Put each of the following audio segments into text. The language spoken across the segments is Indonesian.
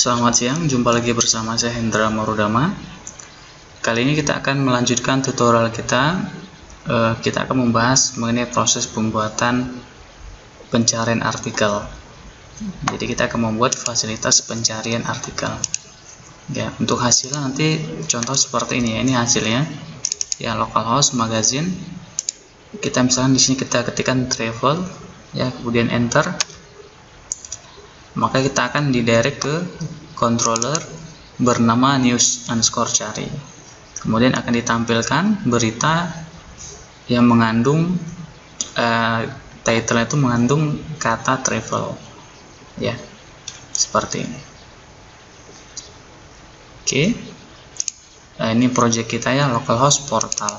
Selamat siang, jumpa lagi bersama saya Hendra Marudama. Kali ini kita akan melanjutkan tutorial kita. Kita akan membahas mengenai proses pembuatan pencarian artikel. Jadi kita akan membuat fasilitas pencarian artikel. Ya, untuk hasilnya nanti contoh seperti ini ya. Ini hasilnya. Ya, localhost magazine. Kita misalkan di sini kita ketikkan travel, ya, kemudian enter. Maka kita akan didirect ke controller bernama news_cari. Kemudian akan ditampilkan berita yang mengandung title itu mengandung kata travel, ya, seperti ini. Oke, ini project kita ya, localhost portal.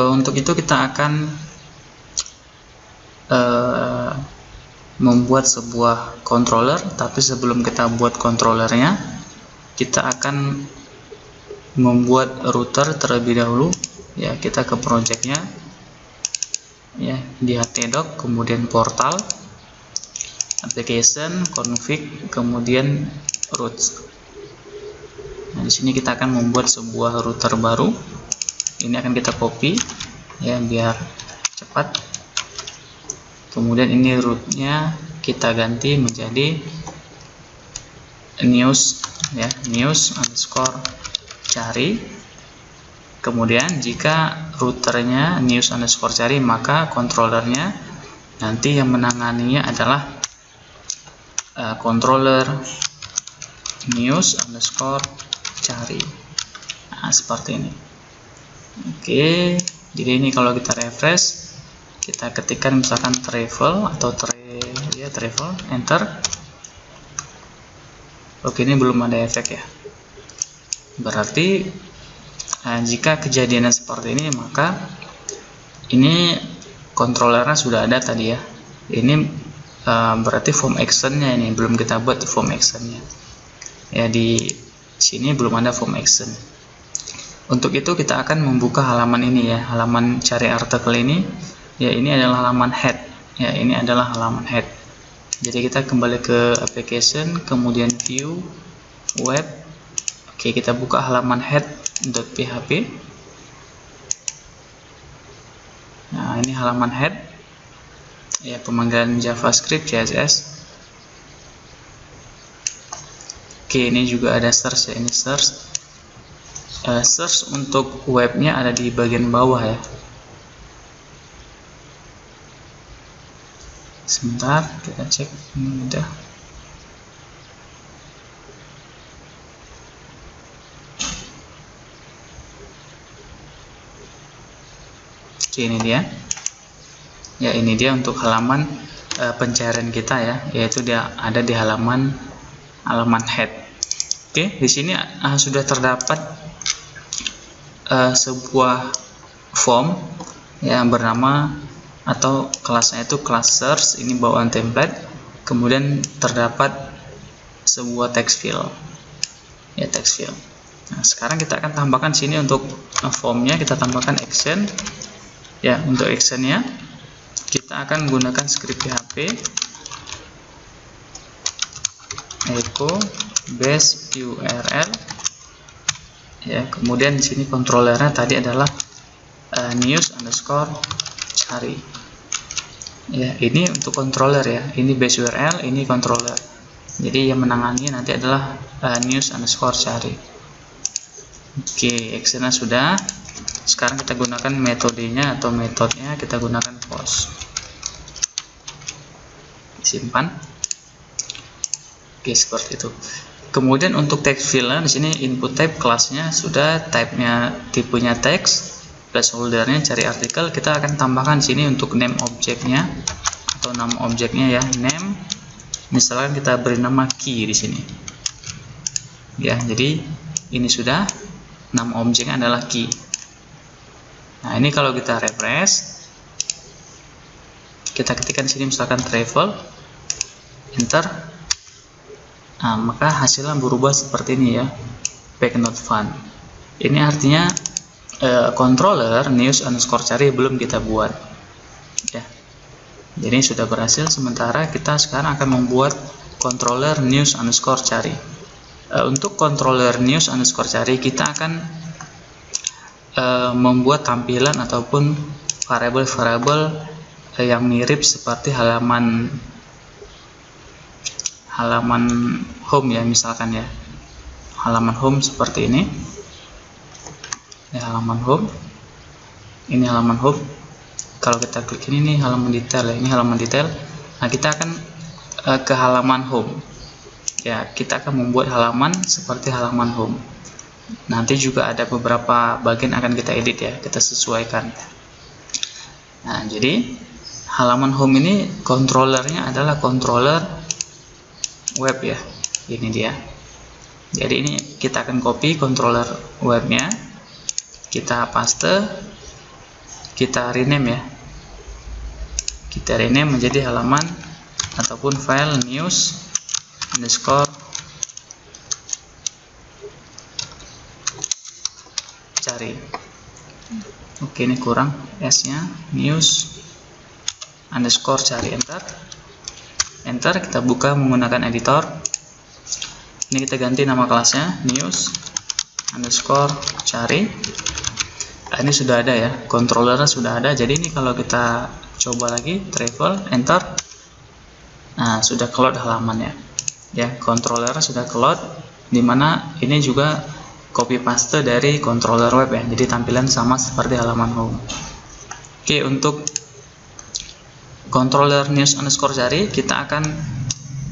Untuk itu kita akan membuat sebuah controller, tapi sebelum kita buat controllernya, kita akan membuat router terlebih dahulu. Ya, kita ke projectnya, ya, di htdoc, kemudian portal, application, config, kemudian routes. Nah, di sini kita akan membuat sebuah router baru. Ini akan kita copy, ya, biar cepat. Kemudian ini rootnya kita ganti menjadi news, ya, news_cari. Kemudian jika routernya news_cari, maka controllernya nanti yang menanganinya adalah controller news_cari. Nah, seperti ini. Oke, jadi ini kalau kita refresh, kita ketikkan misalkan travel atau travel, enter. Oke, ini belum ada efek ya. Berarti jika kejadiannya seperti ini, maka ini controllernya sudah ada tadi ya. Ini berarti form actionnya ini belum kita buat form actionnya. Ya, di sini belum ada form action. Untuk itu kita akan membuka halaman ini ya, halaman cari artikel ini. Ya, ini adalah halaman head. Ya, ini adalah halaman head. Jadi kita kembali ke application, kemudian view, web. Oke, kita buka halaman head.php. Nah, ini halaman head. Ya, pemanggilan JavaScript, CSS. Oke, ini juga ada search ya, ini search. Search untuk webnya ada di bagian bawah ya. Sebentar, kita cek. Ini udah. Oke, ini dia. Ya, ini dia untuk halaman pencarian kita ya, yaitu dia ada di halaman head. Oke, di sini sudah terdapat sebuah form yang bernama atau kelasnya itu kelas search, ini bawaan template. Kemudian terdapat sebuah text field, ya, text field. Nah, sekarang kita akan tambahkan sini untuk formnya, kita tambahkan action. Ya, untuk actionnya kita akan gunakan script PHP echo base URL. Ya, kemudian di sini controllernya tadi adalah news_cari. Ya, ini untuk controller ya, ini base URL, ini controller. Jadi yang menangani nanti adalah news_cari. Oke, actionnya sudah. Sekarang kita gunakan metodenya atau metodenya, kita gunakan post. Simpan. Oke, seperti itu. Kemudian untuk text field, di sini input type kelasnya sudah, type-nya tipenya text. Placeholdernya cari artikel, kita akan tambahkan sini untuk name objeknya atau nama objeknya ya, name. Misalkan kita beri nama key di sini. Ya, jadi ini sudah, nama objeknya adalah key. Nah, ini kalau kita refresh, kita ketikkan sini misalkan travel, enter. Nah, maka hasilnya berubah seperti ini ya, back not found. Ini artinya controller news_cari belum kita buat ya. Jadi sudah berhasil. Sementara kita sekarang akan membuat controller news underscore cari. Untuk controller news underscore cari, kita akan membuat tampilan ataupun variabel-variabel yang mirip seperti halaman home ya, misalkan ya, halaman home seperti ini ya, halaman home. Ini halaman home. Kalau kita klik ini nih halaman detail ya, ini halaman detail. Nah, kita akan ke halaman home ya, kita akan membuat halaman seperti halaman home. Nanti juga ada beberapa bagian akan kita edit ya, kita sesuaikan. Nah, jadi halaman home ini controllernya adalah controller web ya, ini dia. Jadi ini kita akan copy controller webnya, kita paste, kita rename ya, kita rename menjadi halaman ataupun file news underscore cari. Oke, ini kurang S nya, news underscore cari, enter, kita buka menggunakan editor. Ini kita ganti nama kelasnya news underscore cari. Ini sudah ada ya, controllernya sudah ada. Jadi ini kalau kita coba lagi travel, enter, nah sudah keload halamannya ya, controllernya sudah keload, dimana ini juga copy paste dari controller web ya, jadi tampilan sama seperti halaman home. Oke, untuk controller news underscore cari, kita akan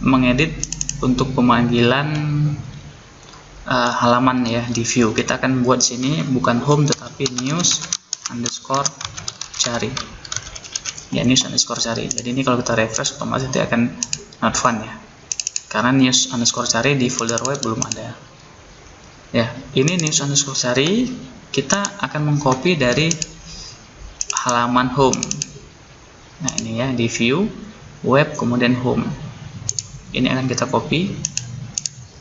mengedit untuk pemanggilan halaman ya di view. Kita akan buat sini bukan home tetapi news underscore cari ya, news underscore cari. Jadi ini kalau kita refresh otomatis dia akan not found ya, karena news underscore cari di folder web belum ada ya. Ini news underscore cari kita akan mengcopy dari halaman home. Nah, ini ya, di view, web, kemudian home. Ini akan kita copy,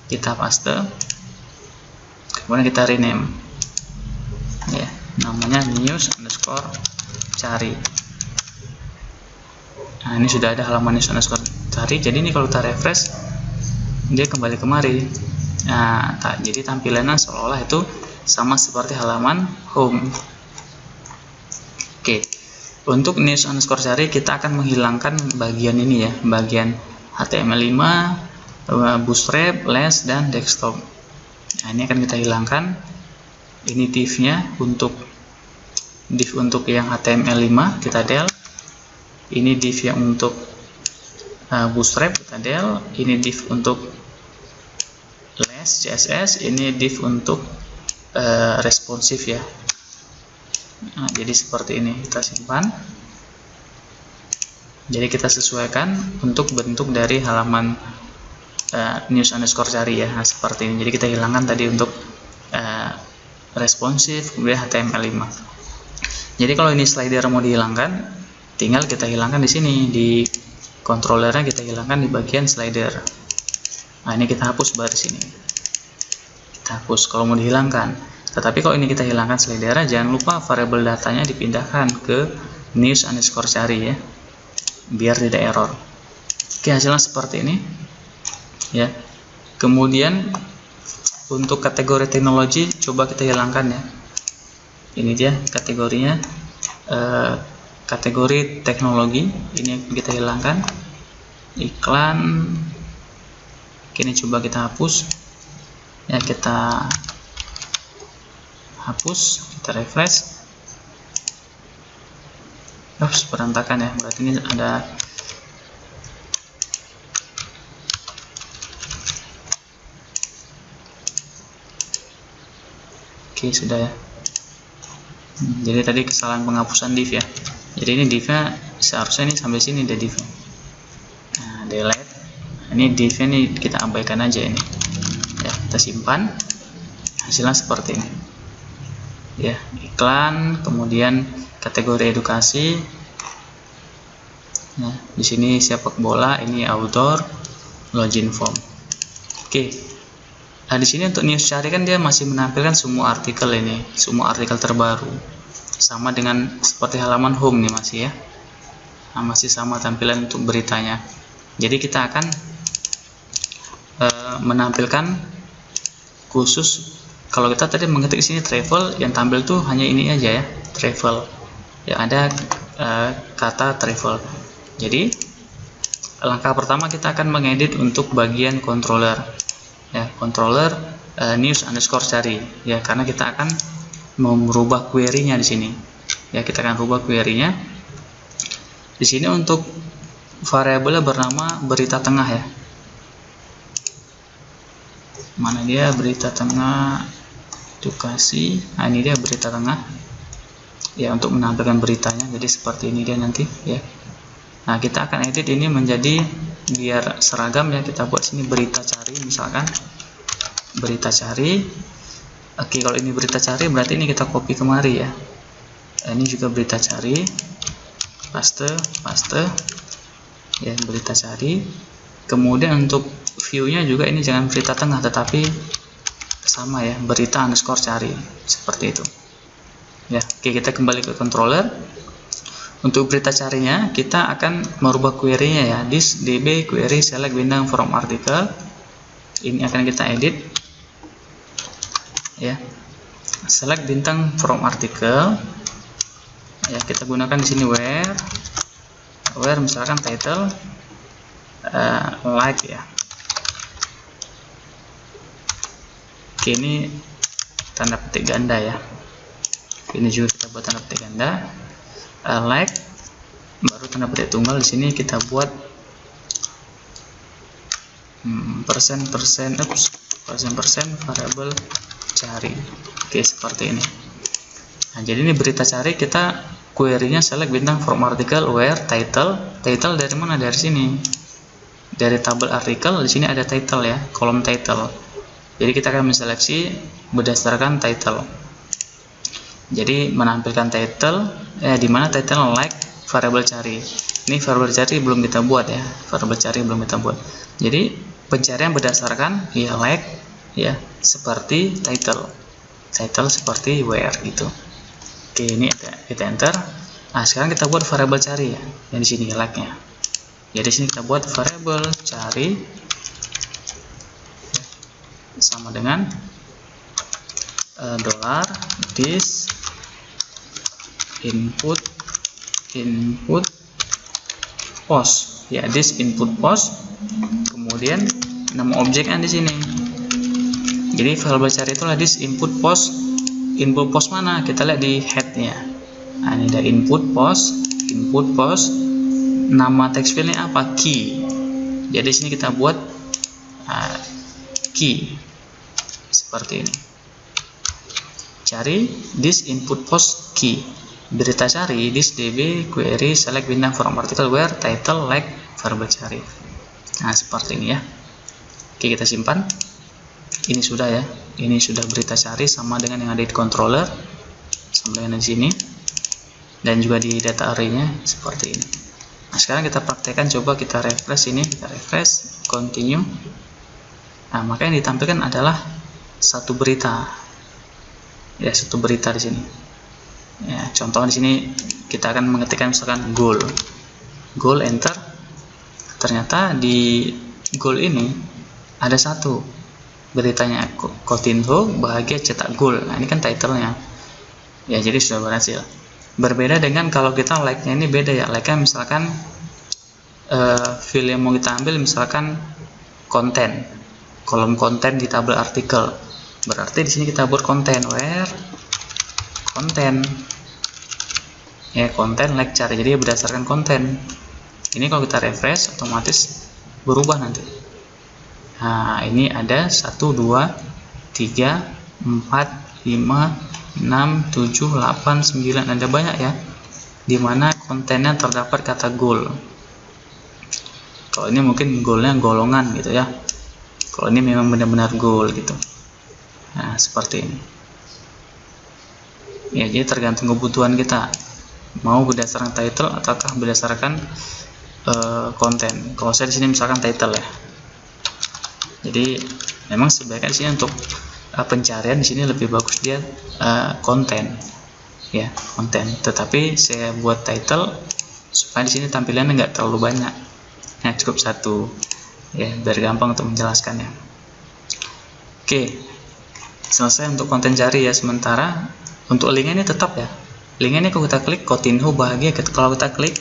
kita paste, kemudian kita rename ya, namanya news underscore cari. Nah, ini sudah ada halaman news underscore cari. Jadi ini kalau kita refresh, dia kembali kemari. Nah, jadi tampilannya seolah-olah itu sama seperti halaman home. Oke, untuk news underscore cari kita akan menghilangkan bagian ini ya, bagian HTML5, bootstrap, less, dan desktop. Nah, ini akan kita hilangkan. Ini div-nya, untuk div untuk yang HTML5 kita del. Ini div yang untuk bootstrap kita del. Ini div untuk less CSS. Ini div untuk responsif ya. Nah, jadi seperti ini, kita simpan. Jadi kita sesuaikan untuk bentuk dari halaman news underscore cari ya, nah, seperti ini. Jadi kita hilangkan tadi untuk responsif, kemudian HTML5. Jadi kalau ini slider mau dihilangkan, tinggal kita hilangkan di sini, di controllernya kita hilangkan di bagian slider. Nah, ini kita hapus baris ini, kita hapus kalau mau dihilangkan. Tetapi kalau ini kita hilangkan slidernya, jangan lupa variabel datanya dipindahkan ke news underscore cari ya, biar tidak error. Oke, hasilnya seperti ini ya. Kemudian untuk kategori teknologi coba kita hilangkan ya. Ini dia kategorinya, kategori teknologi ini kita hilangkan. Iklan, ini coba kita hapus ya, kita hapus, kita refresh. Berantakan ya, berarti ini ada oke, sudah ya. Jadi tadi kesalahan penghapusan div ya. Jadi ini divnya seharusnya ini sampai sini ada divnya. Nah, delete. Ini divnya nih kita abaikan aja ini. Ya, kita simpan. Hasilnya seperti ini. Ya, iklan, kemudian kategori edukasi. Nah, di sini sepak bola, ini outdoor, login form. Oke. Nah, di sini untuk news cari kan dia masih menampilkan semua artikel ini, semua artikel terbaru. Sama dengan seperti halaman home nih masih ya. Nah, masih sama tampilan untuk beritanya. Jadi kita akan menampilkan khusus. Kalau kita tadi mengetik di sini travel, yang tampil tuh hanya ini aja ya, travel, yang ada kata travel. Jadi langkah pertama kita akan mengedit untuk bagian controller ya, controller news underscore cari ya, karena kita akan mau merubah query-nya di sini ya. Kita akan rubah query-nya di sini untuk variabelnya bernama berita tengah ya. Mana dia berita tengah, edukasi. Nah, ini dia berita tengah ya, untuk menampilkan beritanya. Jadi seperti ini dia nanti ya. Nah, kita akan edit ini menjadi biar seragam ya. Kita buat sini berita cari misalkan, berita cari. Oke, kalau ini berita cari berarti ini kita copy kemari ya. Ini juga berita cari, paste ya, berita cari. Kemudian untuk view-nya juga ini jangan berita tengah, tetapi sama ya, berita underscore cari, seperti itu ya. Oke, kita kembali ke controller. Untuk berita carinya kita akan merubah query-nya ya, this db query select bintang from article. Ini akan kita edit ya, select bintang from article ya. Kita gunakan di sini where misalkan title like ya. Oke, ini tanda petik ganda ya. Ini juga kita buat tanda petik ganda, like, baru tanda petik tunggal. Di sini kita buat persen variabel cari. Oke, seperti ini. Nah, jadi ini berita cari, kita query-nya select bintang from article where title dari mana? Dari sini, dari tabel artikel. Di sini ada title ya, kolom title. Jadi kita akan menseleksi berdasarkan title. Jadi menampilkan title di mana title like variabel cari. Ini variabel cari belum kita buat ya, variabel cari belum kita buat. Jadi pencarian berdasarkan ya like ya, seperti title seperti where gitu. Oke, ini kita enter. Nah, sekarang kita buat variabel cari ya, yang di sini like-nya. Jadi sini kita buat variabel cari sama dengan dollar this input post ya, this input post. Kemudian nama objeknya di sini. Jadi variabel cari itulah this input post. Input post mana? Kita lihat di headnya. Nah, ini ada input post. Nama text file-nya apa? Key. Jadi di sini kita buat key seperti ini. Cari this input post key. Berita cari this db query select bintang from article where title like variabel cari. Nah, seperti ini ya. Oke, kita simpan. Ini sudah ya. Ini sudah berita cari sama dengan yang ada di controller, sama dengan di sini, dan juga di data array-nya seperti ini. Nah, sekarang kita praktekkan, coba kita refresh ini, kita refresh, continue. Nah, maka yang ditampilkan adalah satu berita. Ya, satu berita di sini. Ya, contoh di sini kita akan mengetikkan misalkan goal, enter. Ternyata di goal ini ada satu beritanya, Coutinho bahagia cetak gol. Nah, ini kan title-nya. Ya, jadi sudah berhasil. Berbeda dengan kalau kita like-nya ini beda ya. Like-nya misalkan file yang mau kita ambil misalkan konten, kolom konten di tabel artikel. Berarti di sini kita buat konten where konten. Ya, konten like cari. Jadi berdasarkan konten. Ini kalau kita refresh otomatis berubah nanti. Nah, ini ada 1 2 3 4 5 6 7 8 9, ada banyak ya, dimana kontennya terdapat kata goal. Kalau ini mungkin goalnya golongan gitu ya, kalau ini memang benar-benar goal gitu. Nah, seperti ini ya. Jadi tergantung kebutuhan kita, mau berdasarkan title ataukah berdasarkan konten. Kalau saya di sini misalkan title ya, jadi memang sebaiknya di sini untuk pencarian di sini lebih bagus dia konten ya, konten. Tetapi saya buat title supaya di sini tampilannya nggak terlalu banyak. Nah, cukup satu. ya, biar gampang untuk menjelaskannya. Oke, selesai untuk konten cari ya. Sementara untuk linknya ini tetap ya, linknya ini kalau kita klik Coutinho bahagia, kalau kita klik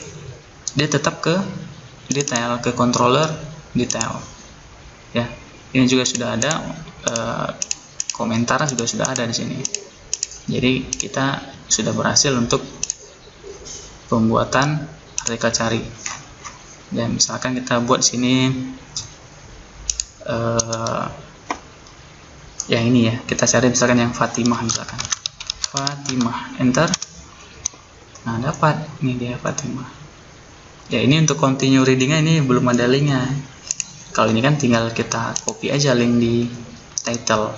dia tetap ke detail, ke controller detail ya. Ini juga sudah ada komentar juga sudah ada di sini. Jadi kita sudah berhasil untuk pembuatan artikel cari. Dan misalkan kita buat sini yang ini ya, kita cari misalkan yang Fatimah, misalkan Fatimah, enter. Nah, dapat ini dia Fatimah ya. Ini untuk continue readingnya ini belum ada linknya. Kalau ini kan tinggal kita copy aja link di title.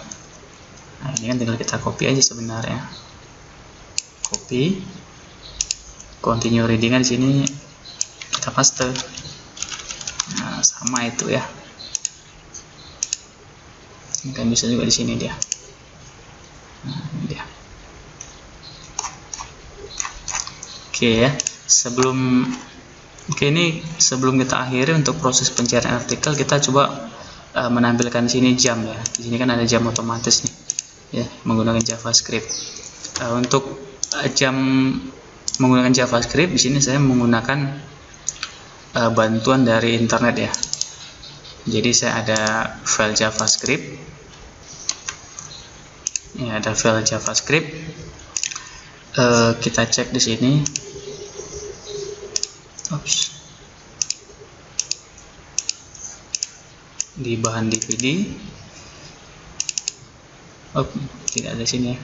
Nah, ini kan tinggal kita copy aja sebenarnya, copy, continue readingnya di sini kita paste. Nah, sama itu ya. Ini kan bisa juga di sini dia. Nah, ini dia. Oke ya, ini sebelum kita akhiri untuk proses pencarian artikel, kita coba menampilkan di sini jam ya. Di sini kan ada jam otomatis nih, ya, menggunakan JavaScript. Untuk jam menggunakan JavaScript, di sini saya menggunakan bantuan dari internet ya. Jadi saya ada file JavaScript, ya, ada file JavaScript. Kita cek di sini. Di bahan DVD, tidak ada sini ya.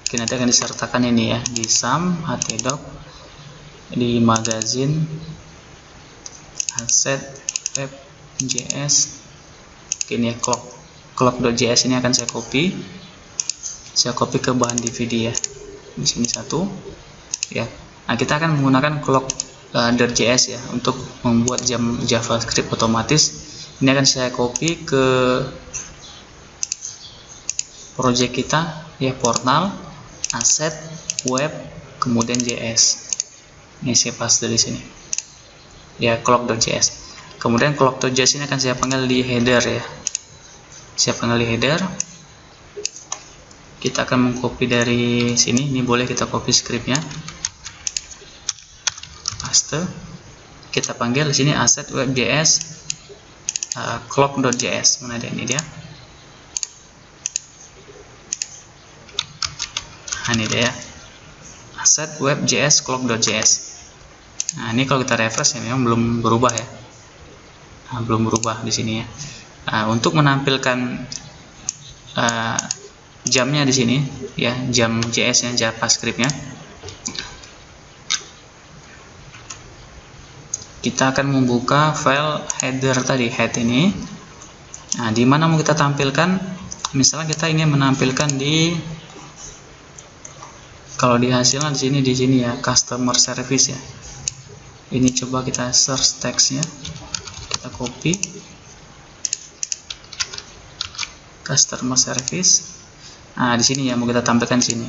Oke, nanti akan disertakan ini ya di sum htdoc, di magazine, asset, web.js. Oke, ini ya clock.js ini akan saya copy ke bahan DVD ya. Di sini satu ya. Nah, kita akan menggunakan clock.js ya untuk membuat jam JavaScript otomatis. Ini akan saya copy ke project kita ya, portal, asset, web, kemudian JS. Ini saya paste di sini ya, clock.js. Kemudian clock.js ini akan saya panggil di header ya. Saya panggil di header. Kita akan mengcopy dari sini. Ini boleh kita copy scriptnya, paste. Kita panggil di sini asset web.js, clock.js. Mana ada ini dia? Nah, ini dia ya, asset web.js, clock.js. Nah, ini kalau kita refresh ya, memang belum berubah ya. Nah, belum berubah di sini ya. Nah, untuk menampilkan jamnya di sini ya, jam JS nya, JavaScript-nya, kita akan membuka file header tadi, head ini. Nah, di mana mau kita tampilkan? Misalnya kita ingin menampilkan di, kalau di hasilnya di sini ya, customer service ya. Ini coba kita search teksnya, kita copy customer service. Nah, di sini ya mau kita tampilkan di sini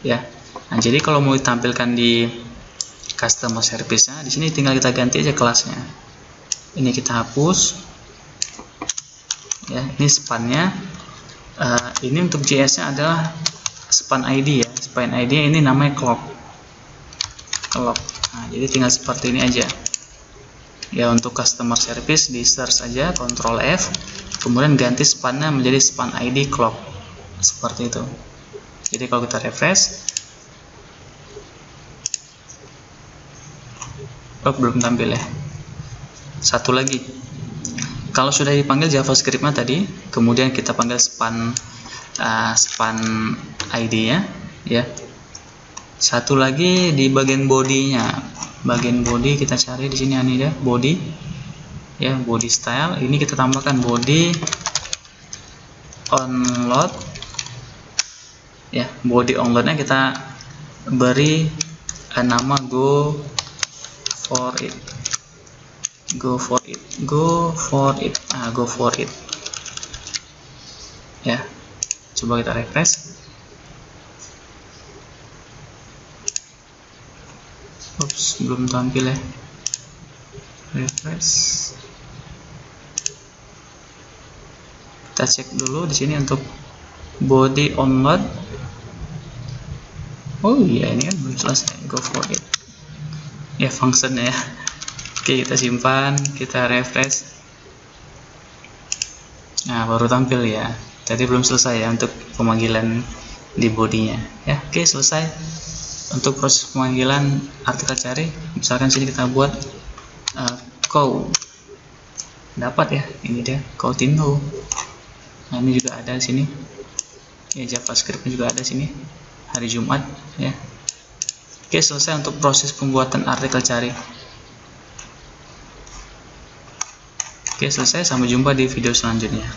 ya. Nah, jadi kalau mau ditampilkan di customer service-nya, di sini tinggal kita ganti aja kelasnya. Ini kita hapus ya. Ini span-nya. Ini untuk JS-nya adalah span ID ya. Span ID ini namanya clock. Nah, jadi tinggal seperti ini aja ya. Untuk customer service di search aja, Ctrl F, kemudian ganti span-nya menjadi span ID clock, seperti itu. Jadi kalau kita refresh, belum tampil ya. Satu lagi, kalau sudah dipanggil JavaScript-nya tadi, kemudian kita panggil span ID nya ya. Satu lagi di bagian body-nya, bagian body kita cari di sini, ini ya, body ya, body style. Ini kita tambahkan body onload ya. Body onload-nya kita beri nama go for it. Ya, coba kita refresh. Belum tampil ya. refresh. Kita cek dulu di sini untuk body onload. Oh iya, ini kan belum selesai. Go for it. Ya, functionnya ya. Oke, kita simpan, kita refresh. Nah, baru tampil ya. Tadi belum selesai ya untuk pemanggilan di bodinya. Ya, oke, selesai untuk proses pemanggilan artikel cari. Misalkan sini kita buat cow. Dapat ya, ini dia Coutinho. Nah, ini juga ada di sini. Ya, JavaScript juga ada sini. Hari Jumat ya. Oke, selesai untuk proses pembuatan artikel cari. Oke, selesai. Sampai jumpa di video selanjutnya.